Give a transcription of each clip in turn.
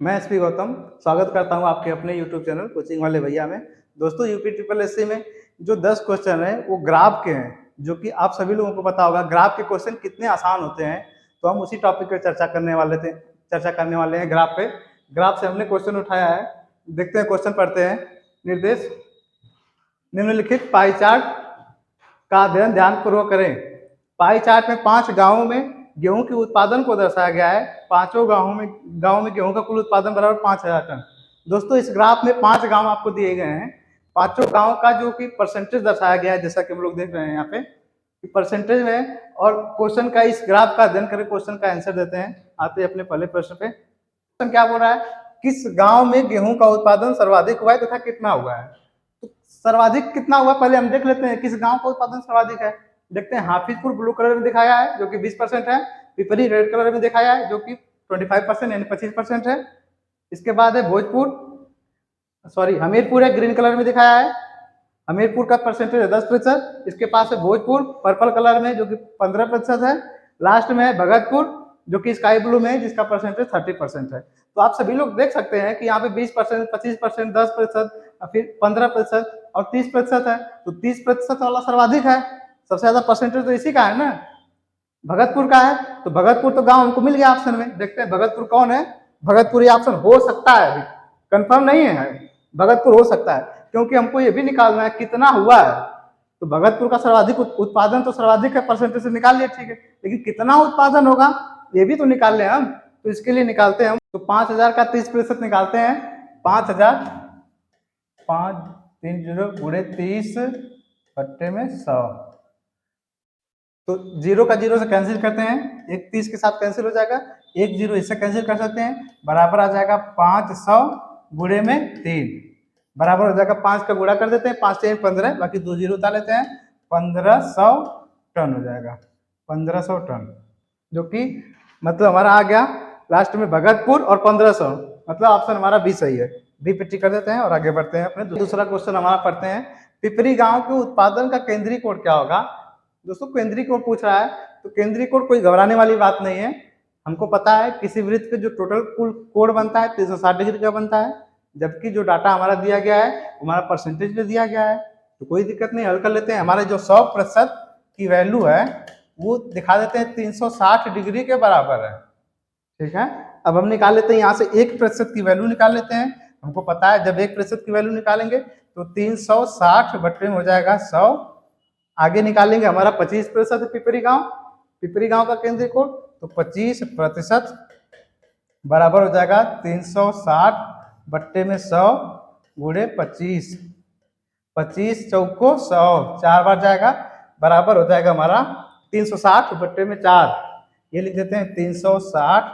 मैं एसपी गौतम स्वागत करता हूं आपके अपने यूट्यूब चैनल कोचिंग वाले भैया में। दोस्तों यूपी ट्रिपल एससी में जो 10 क्वेश्चन है वो ग्राफ के हैं, जो कि आप सभी लोगों को पता होगा ग्राफ के क्वेश्चन कितने आसान होते हैं। तो हम उसी टॉपिक पे चर्चा करने वाले हैं ग्राफ पे। ग्राफ से हमने क्वेश्चन उठाया है, देखते हैं क्वेश्चन पढ़ते हैं। निर्देश निम्नलिखित पाई चार्ट का अध्ययन ध्यानपूर्वक करें। पाई चार्ट में 5 गांवों में गेहूं के उत्पादन को दर्शाया गया है। पांचों गांवों में गेहूं का कुल उत्पादन बराबर 5000 टन। दोस्तों इस ग्राफ में 5 गांव आपको दिए गए हैं। पांचों गांव का जो कि परसेंटेज दर्शाया गया है, जैसा कि हम लोग देख रहे हैं यहाँ पे परसेंटेज में। और क्वेश्चन का इस ग्राफ का अध्ययन करके क्वेश्चन का आंसर देते हैं। आते हैं अपने पहले प्रश्न पे। क्वेश्चन क्या बोल रहा है, किस गांव में गेहूं का उत्पादन सर्वाधिक हुआ है तथा कितना हुआ है। तो सर्वाधिक कितना हुआ पहले हम देख लेते हैं, किस गांव का उत्पादन सर्वाधिक है। देखते हैं हाफिजपुर ब्लू कलर में दिखाया है जो कि 20% है। पिपरी रेड कलर में दिखाया है जो कि 25% यानी 25% है। इसके बाद है हमीरपुर है, ग्रीन कलर में दिखाया है। हमीरपुर का परसेंटेज है 10%। इसके पास है भोजपुर पर्पल कलर में जो कि 15% है। लास्ट में है भगतपुर जो कि स्काई ब्लू में है, जिसका परसेंटेज 30% है। तो आप सभी लोग देख सकते हैं कि यहाँ पे 20%, 25%, 10%, फिर 15% और 30% है। तो 30% वाला सर्वाधिक है, सबसे ज्यादा परसेंटेज तो इसी का है ना, भगतपुर का है। तो भगतपुर तो गांव हमको मिल गया ऑप्शन में। देखते हैं भगतपुर कौन है। भगतपुर ये ऑप्शन हो सकता है, अभी कंफर्म नहीं है, भगतपुर हो सकता है क्योंकि हमको ये भी निकालना है कितना हुआ है। तो भगतपुर का सर्वाधिक उत्पादन तो सर्वाधिक है, परसेंटेज से निकाल लिया, ठीक है, लेकिन कितना उत्पादन होगा ये भी तो निकाल ले हम। तो इसके लिए निकालते हैं हम, तो 5000 का 30% निकालते हैं। 5000 5 3 0 पूरे 30 बट्टे में 100। तो 0 का 0 से कैंसिल करते हैं, एक 30 के साथ कैंसिल हो जाएगा, एक 0 इससे कैंसिल कर सकते हैं, बराबर आ जाएगा 500 गुणे में 3 बराबर हो जाएगा 5 का गुणा कर देते हैं, 5 3 15, बाकी 2 0 उतार लेते हैं, 1500 टन हो जाएगा। 1500 टन जो कि मतलब हमारा आ गया लास्ट में भगतपुर और 1500, मतलब ऑप्शन हमारा बी सही है। बी पे टिक कर देते हैं और आगे बढ़ते हैं अपने दूसरा क्वेश्चन हमारा पढ़ते हैं। पिपरी गांव के उत्पादन का केंद्रीय कोड क्या होगा। दोस्तों केंद्रीय कोड पूछ रहा है, तो केंद्रीय कोड कोई घबराने वाली बात नहीं है। हमको पता है किसी वृत्त पे जो टोटल कुल कोड बनता है 360 डिग्री का बनता है, जबकि जो डाटा हमारा दिया गया है हमारा परसेंटेज पे दिया गया है। तो कोई दिक्कत नहीं, हल कर लेते हैं। हमारे जो 100% की वैल्यू है वो दिखा देते हैं 360 डिग्री के बराबर है, ठीक है। अब हम निकाल लेते हैं यहाँ से 1% की वैल्यू निकाल लेते हैं। हमको पता है जब 1% की वैल्यू निकालेंगे तो 360 बट्टे में हो जाएगा 100। आगे निकालेंगे हमारा 25% है पिपरी गांव का केंद्रीय कोड, तो 25% बराबर हो जाएगा 360 बट्टे में 100 गुणे 25, 25 चौको 100, 4 बार जाएगा, बराबर हो जाएगा हमारा 360 बट्टे में 4। ये लिख देते हैं 360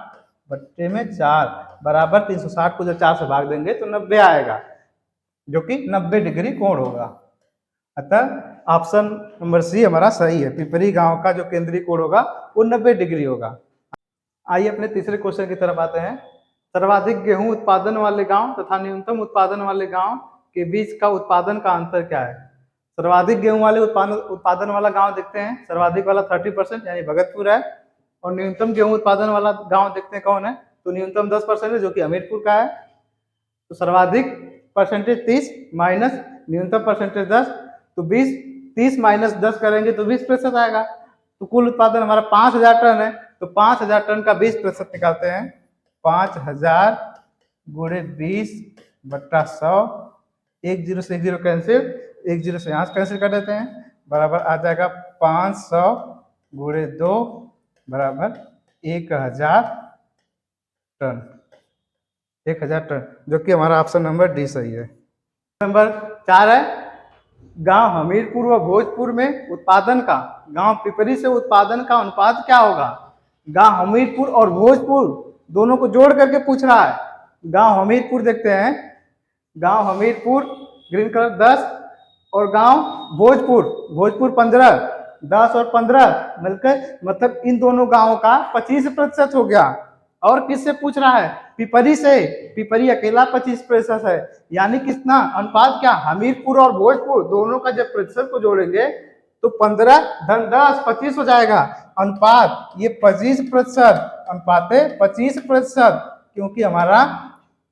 बट्टे में 4 बराबर 360 को जब 4 से भाग देंगे तो 90 आएगा, जो कि 90 डिग्री कोण होगा। अतः ऑप्शन नंबर सी हमारा सही है। पिपरी गांव का जो केंद्रीय कोण होगा वो 90 डिग्री होगा। आइए अपने तीसरे क्वेश्चन की तरफ आते हैं। सर्वाधिक गेहूं उत्पादन वाले गांव तथा न्यूनतम उत्पादन वाले गांव के बीच का उत्पादन का अंतर क्या है। सर्वाधिक गेहूं वाले उत्पादन वाला गांव देखते हैं, सर्वाधिक वाला 30% यानी भगतपुर है। और न्यूनतम गेहूं उत्पादन वाला गांव देखते हैं कौन है, तो न्यूनतम 10% है जो कि हमीरपुर का है। तो सर्वाधिक परसेंटेज 30 माइनस न्यूनतम परसेंटेज 10, तो 30 माइनस 10 करेंगे तो 20% आएगा। तो कुल उत्पादन हमारा 5000 टन है, तो 5000 टन का 20% निकालते हैं। 5000 गुणे 20 बट्टा 100, 1 0 से 1 0 कैंसिल, 1 0 से यहाँ से कैंसिल कर देते हैं, बराबर आ जाएगा 500 गुणे 2 बराबर 1000 टन, 1000 टन, जो कि हमारा ऑप्शन नंबर डी सही है। नंबर 4 है, गांव हमीरपुर व भोजपुर में उत्पादन का गांव पिपरी से उत्पादन का अनुपात क्या होगा। गांव हमीरपुर और भोजपुर दोनों को जोड़ करके पूछ रहा है। गांव हमीरपुर देखते हैं, गांव हमीरपुर ग्रीन कलर 10 और गांव भोजपुर 15, 10 और 15 मिलकर मतलब इन दोनों गांवों का 25% हो गया। और किससे पूछ रहा है, पिपरी से। पिपरी अकेला 25% है, यानी कितना अनुपात, क्या हमीरपुर और भोजपुर दोनों का जब प्रतिशत को जोड़ेंगे तो 15 धन 10 25 हो जाएगा। अनुपात ये 25%, अनुपात है 25%, क्योंकि हमारा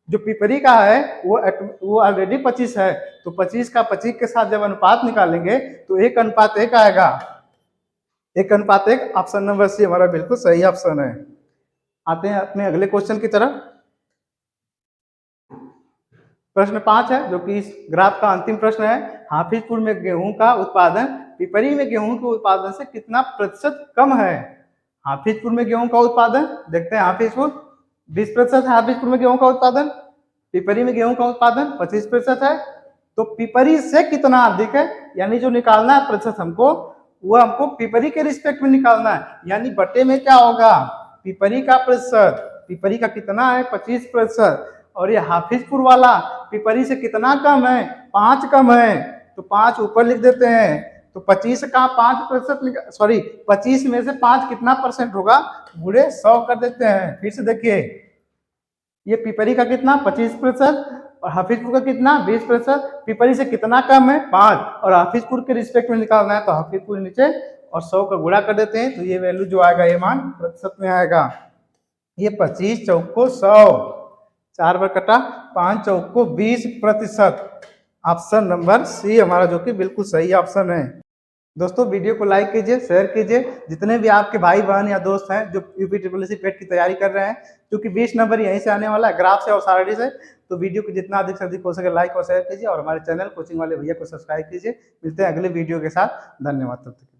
जो पिपरी का है वो ऑलरेडी 25 है, तो 25 का 25 के साथ जब अनुपात निकालेंगे तो 1:1 आएगा। 1:1। ऑप्शन नंबर सी हमारा बिल्कुल सही ऑप्शन है। आते हैं अपने अगले क्वेश्चन की तरफ। प्रश्न 5 है, जो कि इस ग्राफ का अंतिम प्रश्न है। हाफिजपुर में गेहूं का उत्पादन पिपरी में गेहूं के उत्पादन से कितना प्रतिशत कम है? हाफिजपुर में गेहूं का उत्पादन देखते हैं। हाफिजपुर 20% है, हाफिजपुर में गेहूं का उत्पादन। पिपरी में गेहूं का उत्पादन 25% है। तो पिपरी से कितना अधिक है, यानी जो निकालना है प्रतिशत हमको, वो हमको पिपरी के रिस्पेक्ट में निकालना है। यानी बटे में क्या होगा, पिपरी का प्रतिशत। पिपरी का कितना है, 25%। और ये हाफिजपुर वाला पिपरी से कितना कम है, 5 कम है, तो 5 ऊपर लिख देते हैं। तो 25 का 5%, सॉरी 25 में से 5 कितना परसेंट होगा, गुणे 100 कर देते हैं। फिर से देखिए, ये पिपरी का कितना 25% और हाफिजपुर का कितना 20%। पिपरी से कितना कम है, 5, और हाफिजपुर के रिस्पेक्ट में निकालना है तो हाफिजपुर नीचे और 100 का गुणा कर देते हैं। तो ये वैल्यू जो आएगा, ये मान प्रतिशत में आएगा। ये 25 चौको 100, 4 बार कटा, 5 चौको 20%। ऑप्शन नंबर सी हमारा जो कि बिल्कुल सही ऑप्शन है। दोस्तों वीडियो को लाइक कीजिए, शेयर कीजिए। जितने भी आपके भाई बहन या दोस्त हैं जो यूपीट्रिपलएससी पेट की तैयारी कर रहे हैं, क्योंकि 20 नंबर यहीं से आने वाला है, ग्राफ से और सारणी से, तो वीडियो को जितना अधिक से अधिक हो सके लाइक और शेयर कीजिए और हमारे चैनल कोचिंग वाले भैया को सब्सक्राइब कीजिए। मिलते हैं अगले वीडियो के साथ। धन्यवाद। तब तक।